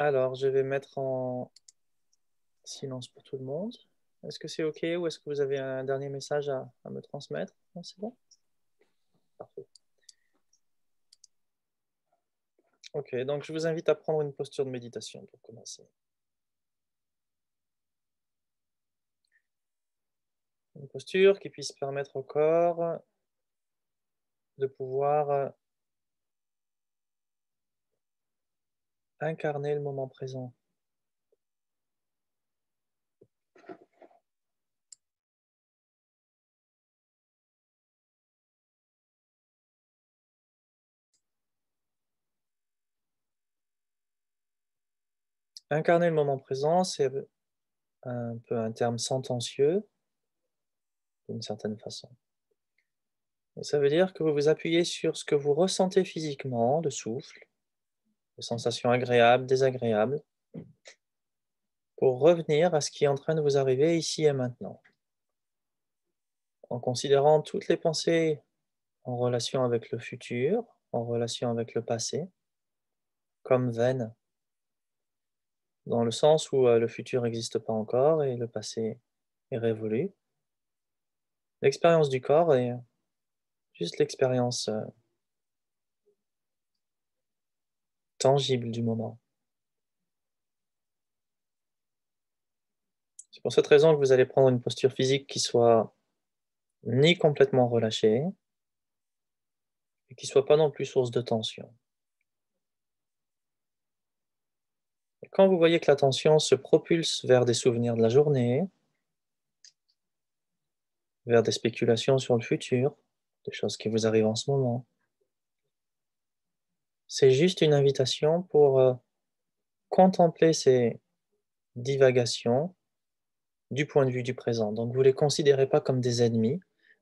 Alors, je vais mettre en silence pour tout le monde. Est-ce que c'est OK ou est-ce que vous avez un dernier message à me transmettre? Non, c'est bon? Parfait. OK, donc je vous invite à prendre une posture de méditation pour commencer. Une posture qui puisse permettre au corps de pouvoir incarner le moment présent. Incarner le moment présent, c'est un peu un terme sentencieux, d'une certaine façon. Et ça veut dire que vous vous appuyez sur ce que vous ressentez physiquement, le souffle, les sensations agréables, désagréables, pour revenir à ce qui est en train de vous arriver ici et maintenant, en considérant toutes les pensées en relation avec le futur, en relation avec le passé, comme vaines, dans le sens où le futur n'existe pas encore et le passé est révolu. L'expérience du corps est juste l'expérience tangible du moment. C'est pour cette raison que vous allez prendre une posture physique qui soit ni complètement relâchée et qui soit pas non plus source de tension. Et quand vous voyez que la tension se propulse vers des souvenirs de la journée, vers des spéculations sur le futur, des choses qui vous arrivent en ce moment, c'est juste une invitation pour contempler ces divagations du point de vue du présent. Donc vous ne les considérez pas comme des ennemis,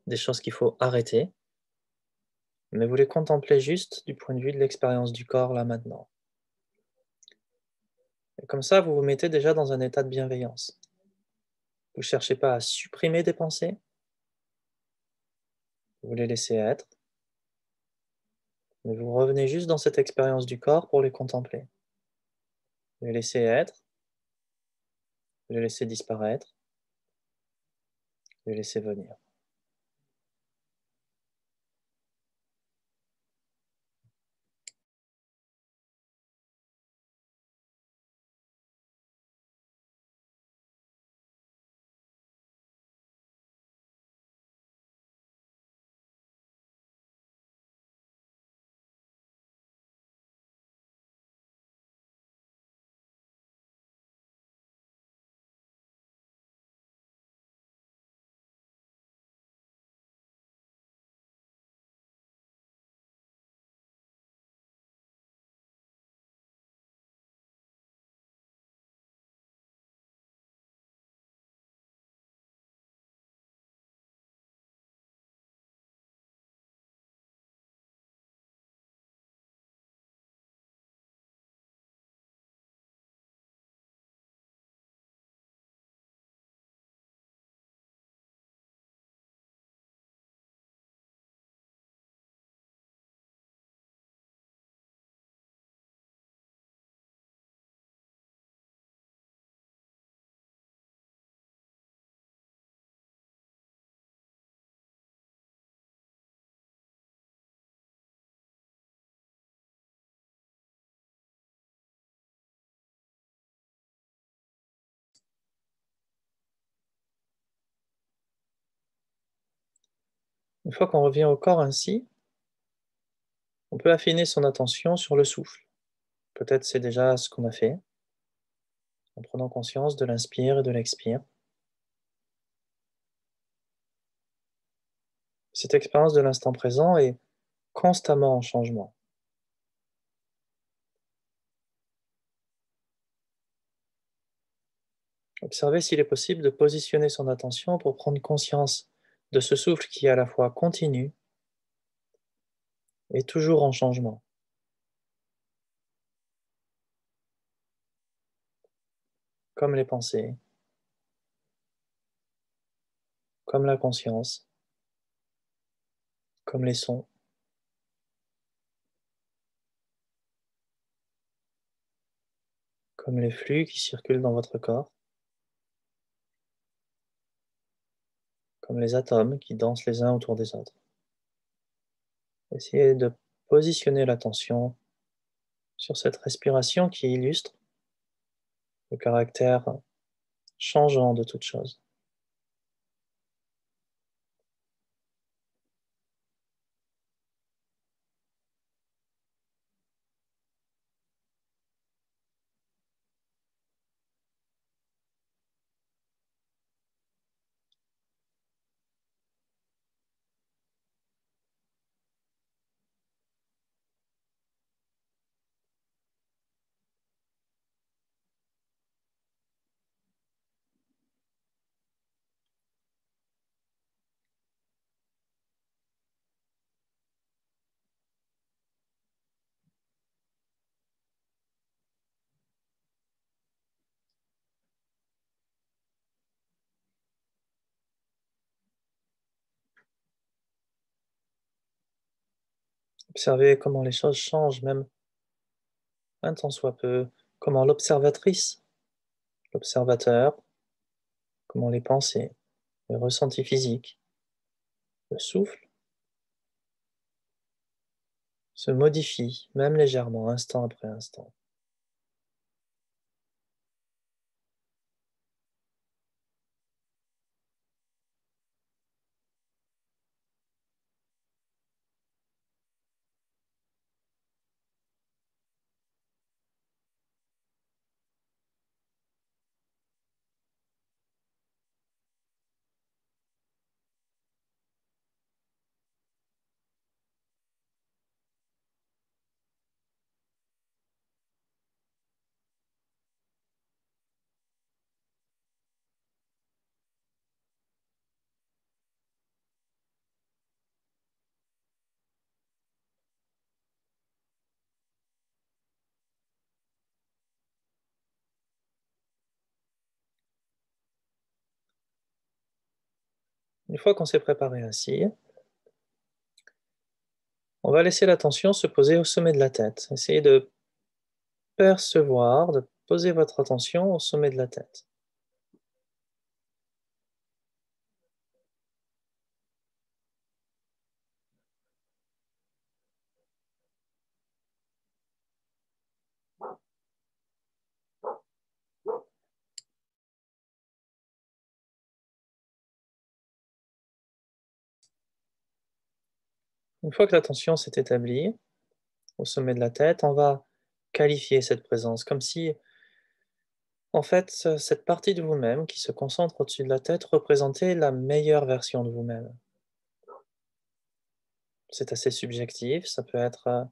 des choses qu'il faut arrêter, mais vous les contemplez juste du point de vue de l'expérience du corps là maintenant. Et comme ça, vous vous mettez déjà dans un état de bienveillance. Vous ne cherchez pas à supprimer des pensées, vous les laissez être, mais vous revenez juste dans cette expérience du corps pour les contempler. Les laisser être, les laisser disparaître, les laisser venir. Une fois qu'on revient au corps ainsi, on peut affiner son attention sur le souffle. Peut-être c'est déjà ce qu'on a fait, en prenant conscience de l'inspire et de l'expire. Cette expérience de l'instant présent est constamment en changement. Observez s'il est possible de positionner son attention pour prendre conscience de ce souffle qui est à la fois continu et toujours en changement, comme les pensées, comme la conscience, comme les sons. comme les flux qui circulent dans votre corps, comme les atomes qui dansent les uns autour des autres. Essayez de positionner l'attention sur cette respiration qui illustre le caractère changeant de toute chose. Observez comment les choses changent, même un tant soit peu, comment l'observatrice, l'observateur, comment les pensées, les ressentis physiques, le souffle se modifient, même légèrement, instant après instant. Une fois qu'on s'est préparé ainsi, on va laisser l'attention se poser au sommet de la tête. Essayez de percevoir, de poser votre attention au sommet de la tête. Une fois que l'attention s'est établie au sommet de la tête, on va qualifier cette présence comme si, en fait, cette partie de vous-même qui se concentre au-dessus de la tête représentait la meilleure version de vous-même. C'est assez subjectif, ça peut être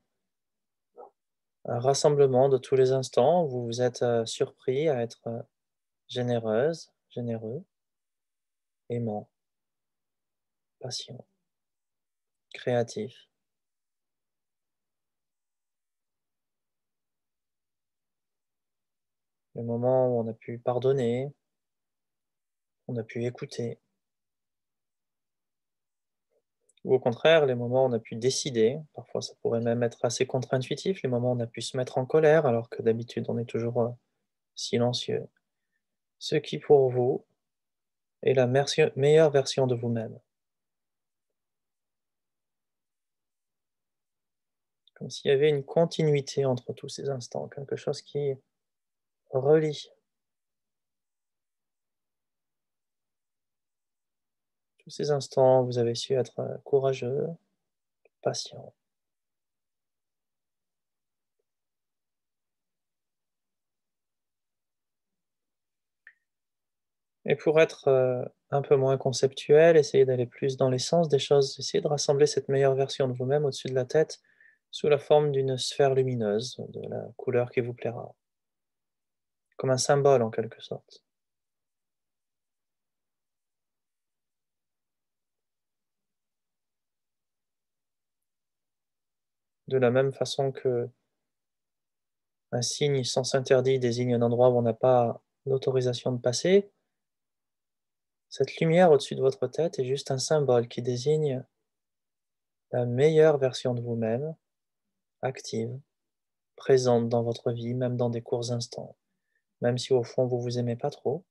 un rassemblement de tous les instants où vous vous êtes surpris à être généreuse, généreux, aimant, patient, créatif. Les moments où on a pu pardonner, on a pu écouter, ou au contraire, les moments où on a pu décider, parfois ça pourrait même être assez contre-intuitif, les moments où on a pu se mettre en colère alors que d'habitude on est toujours silencieux. Ce qui pour vous est la meilleure version de vous-même. Comme s'il y avait une continuité entre tous ces instants, quelque chose qui relie tous ces instants où vous avez su être courageux, patient. Et pour être un peu moins conceptuel, essayez d'aller plus dans l'essence des choses, essayez de rassembler cette meilleure version de vous-même au-dessus de la tête sous la forme d'une sphère lumineuse de la couleur qui vous plaira, comme un symbole en quelque sorte. De la même façon que un signe sens interdit désigne un endroit où on n'a pas l'autorisation de passer, cette lumière au-dessus de votre tête est juste un symbole qui désigne la meilleure version de vous-même, active, présente dans votre vie, même dans des courts instants. même si au fond vous vous aimez pas trop,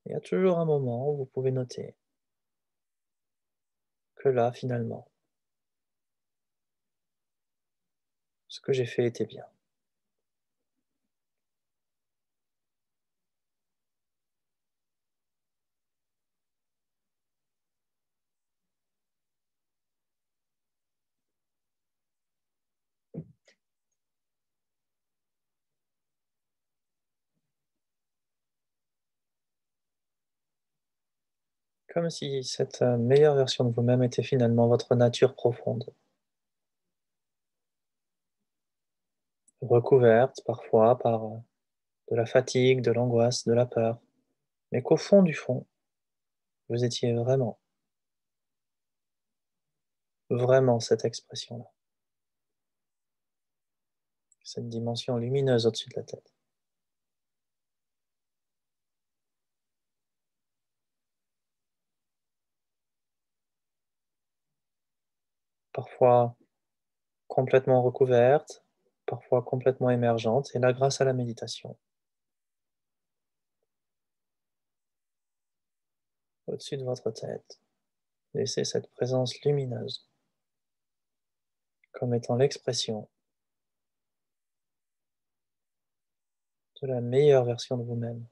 il y a toujours un moment où vous pouvez noter que là, finalement, ce que j'ai fait était bien. Comme si cette meilleure version de vous-même était finalement votre nature profonde, recouverte parfois par de la fatigue, de l'angoisse, de la peur, mais qu'au fond du fond, vous étiez vraiment, vraiment cette expression-là, cette dimension lumineuse au-dessus de la tête. Parfois complètement recouverte, parfois complètement émergente, et là, grâce à la méditation, au-dessus de votre tête, laissez cette présence lumineuse comme étant l'expression de la meilleure version de vous-même.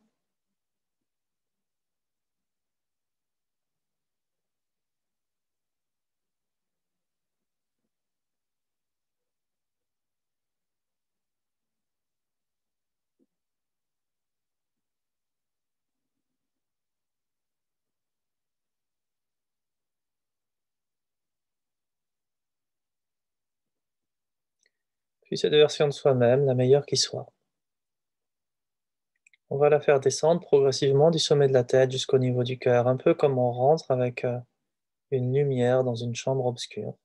Puis cette version de soi-même, la meilleure qui soit, on va la faire descendre progressivement du sommet de la tête jusqu'au niveau du cœur, un peu comme on rentre avec une lumière dans une chambre obscure.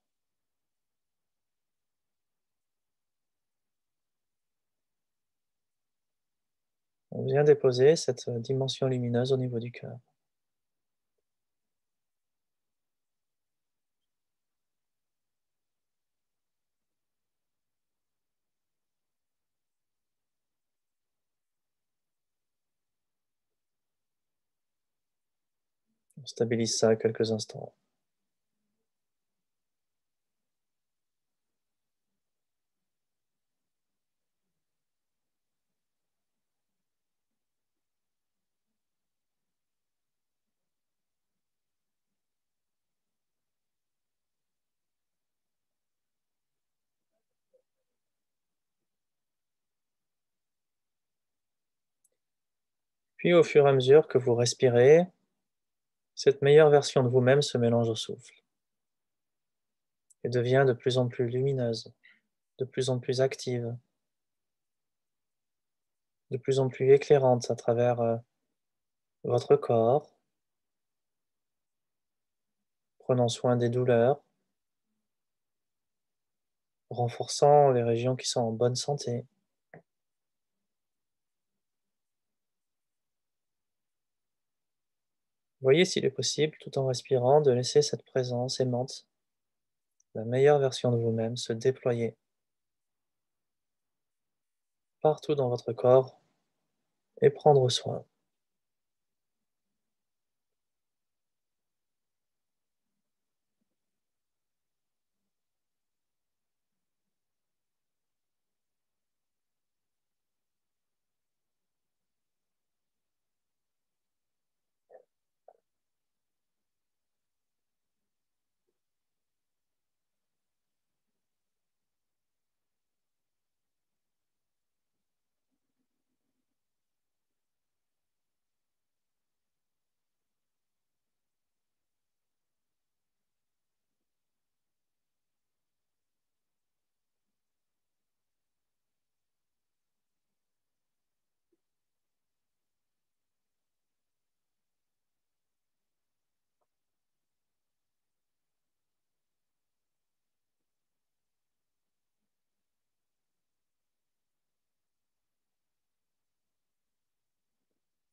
On vient déposer cette dimension lumineuse au niveau du cœur. On stabilise ça quelques instants. Puis au fur et à mesure que vous respirez, cette meilleure version de vous-même se mélange au souffle et devient de plus en plus lumineuse, de plus en plus active, de plus en plus éclairante à travers votre corps, prenant soin des douleurs, renforçant les régions qui sont en bonne santé. Voyez s'il est possible, tout en respirant, de laisser cette présence aimante, la meilleure version de vous-même, se déployer partout dans votre corps et prendre soin.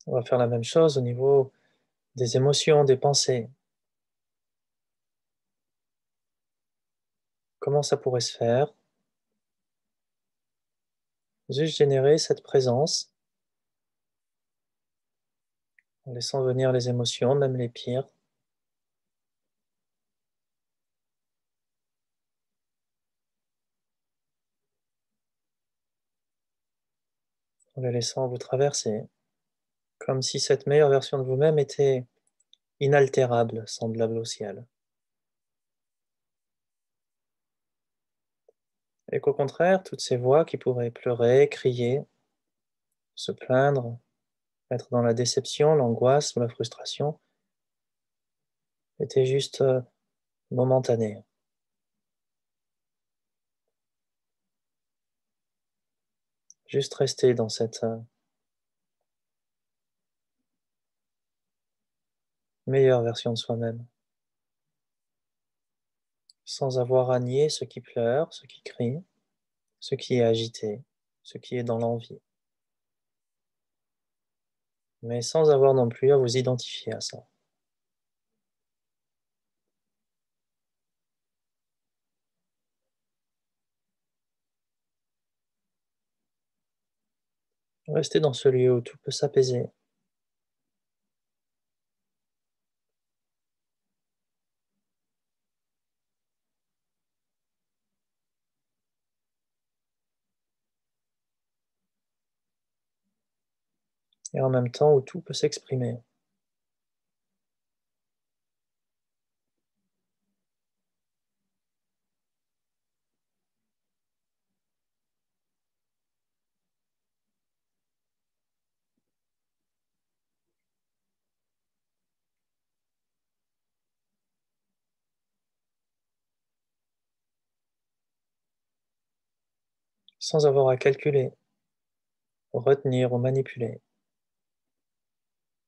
On va faire la même chose au niveau des émotions, des pensées. Comment ça pourrait se faire? Juste générer cette présence en laissant venir les émotions, même les pires, en les laissant vous traverser, comme si cette meilleure version de vous-même était inaltérable, semblable au ciel. Et qu'au contraire, toutes ces voix qui pourraient pleurer, crier, se plaindre, être dans la déception, l'angoisse ou la frustration, étaient juste momentanées. Juste rester dans cette meilleure version de soi-même, sans avoir à nier ce qui pleure, ce qui crie, ce qui est agité, ce qui est dans l'envie, mais sans avoir non plus à vous identifier à ça. Restez dans ce lieu où tout peut s'apaiser, et en même temps où tout peut s'exprimer, sans avoir à calculer, retenir ou manipuler,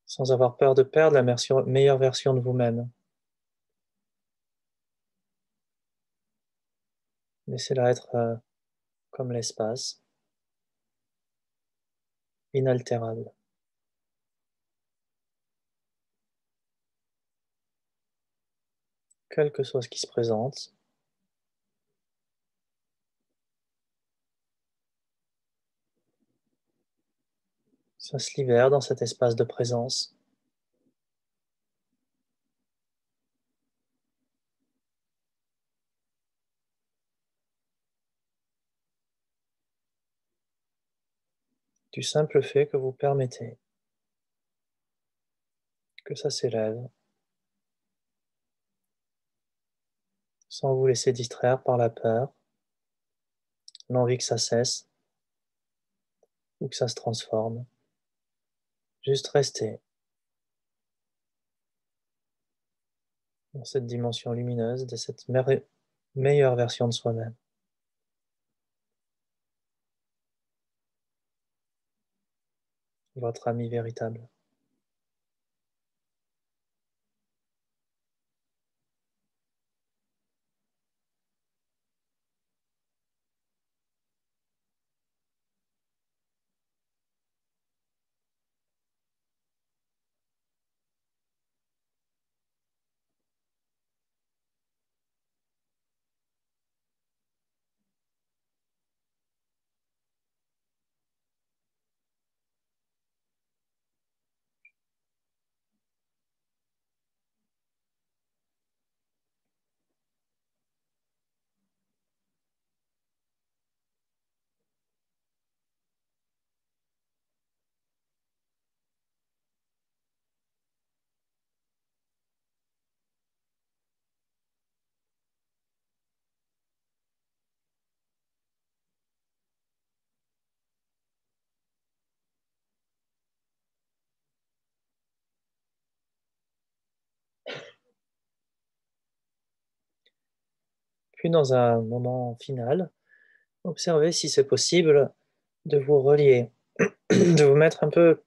sans avoir peur de perdre la meilleure version de vous-même. Laissez-la être comme l'espace, inaltérable. Quel que soit ce qui se présente, ça se libère dans cet espace de présence. Du simple fait que vous permettez que ça s'élève, sans vous laisser distraire par la peur, l'envie que ça cesse ou que ça se transforme. Juste rester dans cette dimension lumineuse de cette meilleure version de soi-même, votre ami véritable. Puis dans un moment final, observez si c'est possible de vous relier, de vous mettre un peu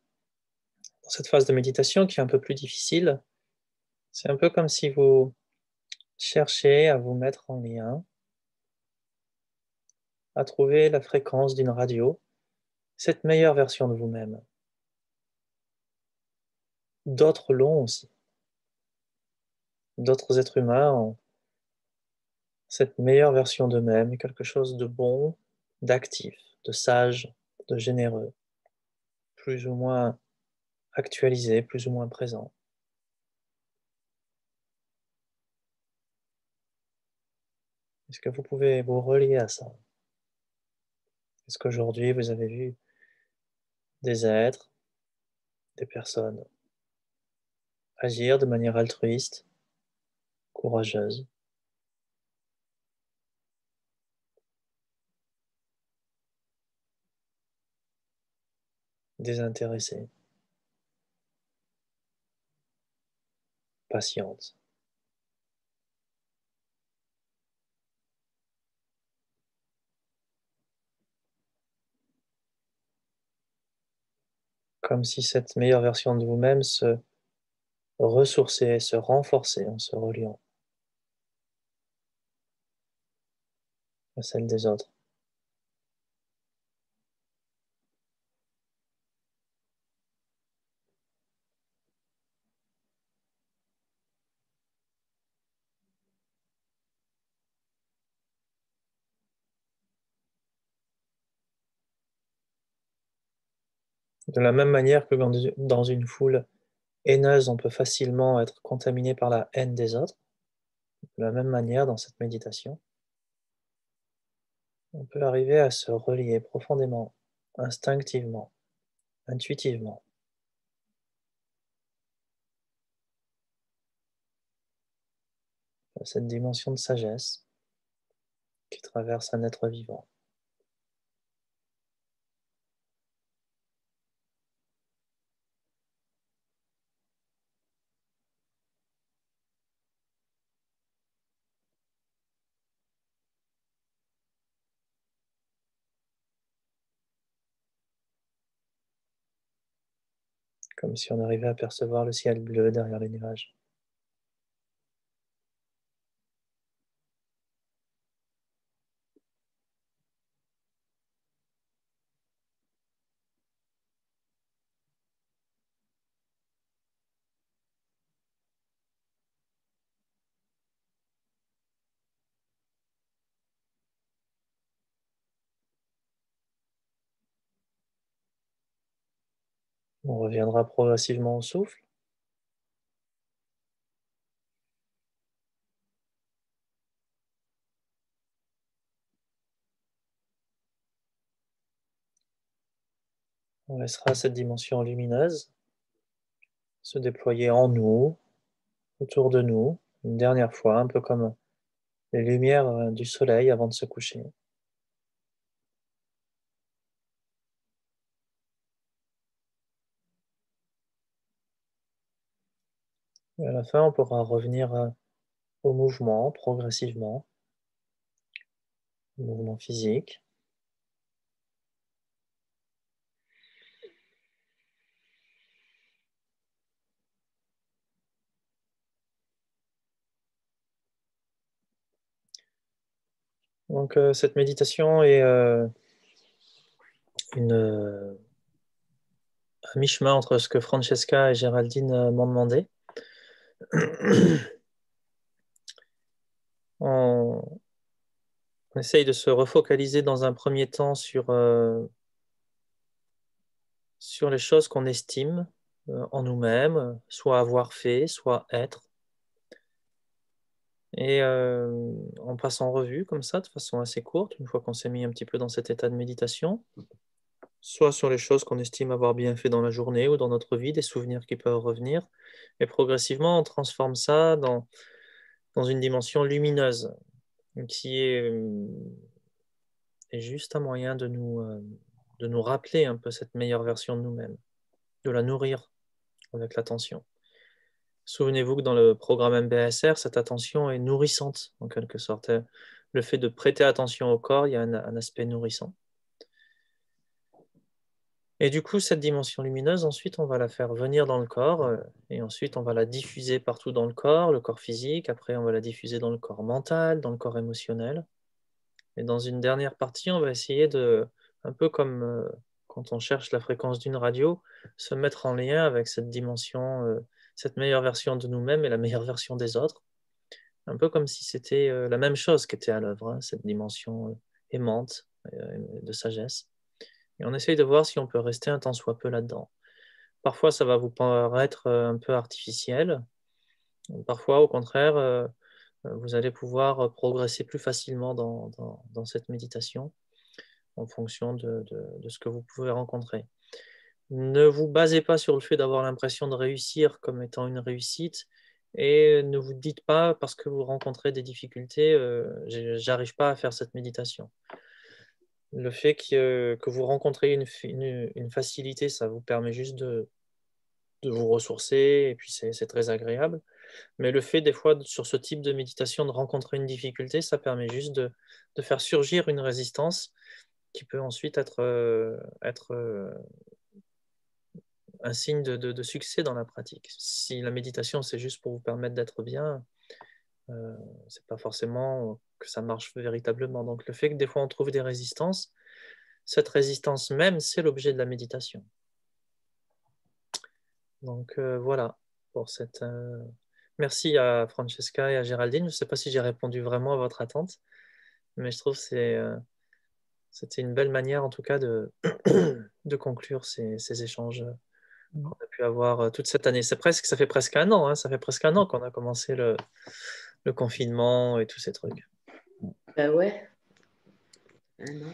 dans cette phase de méditation qui est un peu plus difficile. C'est un peu comme si vous cherchiez à vous mettre en lien, à trouver la fréquence d'une radio, cette meilleure version de vous-même. D'autres l'ont aussi. D'autres êtres humains ont cette meilleure version d'eux-mêmes, quelque chose de bon, d'actif, de sage, de généreux, plus ou moins actualisé, plus ou moins présent. Est-ce que vous pouvez vous relier à ça? Est-ce qu'aujourd'hui vous avez vu des êtres, des personnes agir de manière altruiste, courageuse, désintéressée, patiente, comme si cette meilleure version de vous-même se ressourçait, se renforçait en se reliant à celle des autres? De la même manière que dans une foule haineuse, on peut facilement être contaminé par la haine des autres, de la même manière, dans cette méditation, on peut arriver à se relier profondément, instinctivement, intuitivement, à cette dimension de sagesse qui traverse un être vivant. Comme si on arrivait à percevoir le ciel bleu derrière les nuages. On reviendra progressivement au souffle. On laissera cette dimension lumineuse se déployer en nous, autour de nous, une dernière fois, un peu comme les lumières du soleil avant de se coucher. Et à la fin, on pourra revenir au mouvement progressivement, au mouvement physique. Donc cette méditation est à mi-chemin entre ce que Francesca et Géraldine m'ont demandé. On essaye de se refocaliser dans un premier temps sur les choses qu'on estime en nous-mêmes, soit avoir fait, soit être. Et on passe en revue comme ça, de façon assez courte, une fois qu'on s'est mis un petit peu dans cet état de méditation, soit sur les choses qu'on estime avoir bien fait dans la journée ou dans notre vie, des souvenirs qui peuvent revenir. Et progressivement, on transforme ça dans une dimension lumineuse, qui est juste un moyen de nous rappeler un peu cette meilleure version de nous-mêmes, de la nourrir avec l'attention. Souvenez-vous que dans le programme MBSR, cette attention est nourrissante, en quelque sorte. Le fait de prêter attention au corps, il y a un aspect nourrissant. Et du coup, cette dimension lumineuse, ensuite, on va la faire venir dans le corps, et ensuite, on va la diffuser partout dans le corps physique, après, on va la diffuser dans le corps mental, dans le corps émotionnel. Et dans une dernière partie, on va essayer de, un peu comme quand on cherche la fréquence d'une radio, se mettre en lien avec cette dimension, cette meilleure version de nous-mêmes et la meilleure version des autres. Un peu comme si c'était la même chose qui était à l'œuvre, hein, cette dimension aimante de sagesse. Et on essaye de voir si on peut rester un tant soit peu là-dedans. parfois ça va vous paraître un peu artificiel. Parfois, au contraire, vous allez pouvoir progresser plus facilement dans cette méditation en fonction de ce que vous pouvez rencontrer. Ne vous basez pas sur le fait d'avoir l'impression de réussir comme étant une réussite et ne vous dites pas parce que vous rencontrez des difficultés, j'arrive pas à faire cette méditation. Le fait que vous rencontrez une facilité, ça vous permet juste de vous ressourcer et puis c'est très agréable. Mais le fait des fois sur ce type de méditation de rencontrer une difficulté, ça permet juste de faire surgir une résistance qui peut ensuite être un signe de succès dans la pratique. Si la méditation, c'est juste pour vous permettre d'être bien, c'est pas forcément que ça marche véritablement. Donc le fait que des fois on trouve des résistances, cette résistance même, c'est l'objet de la méditation. Donc voilà pour cette... Merci à Francesca et à Géraldine. Je ne sais pas si j'ai répondu vraiment à votre attente, mais je trouve que c'était une belle manière en tout cas de conclure ces échanges qu'on a pu avoir toute cette année. Ça fait presque un an, hein, ça fait presque un an qu'on a commencé le confinement et tous ces trucs. Ben ouais. Ah non.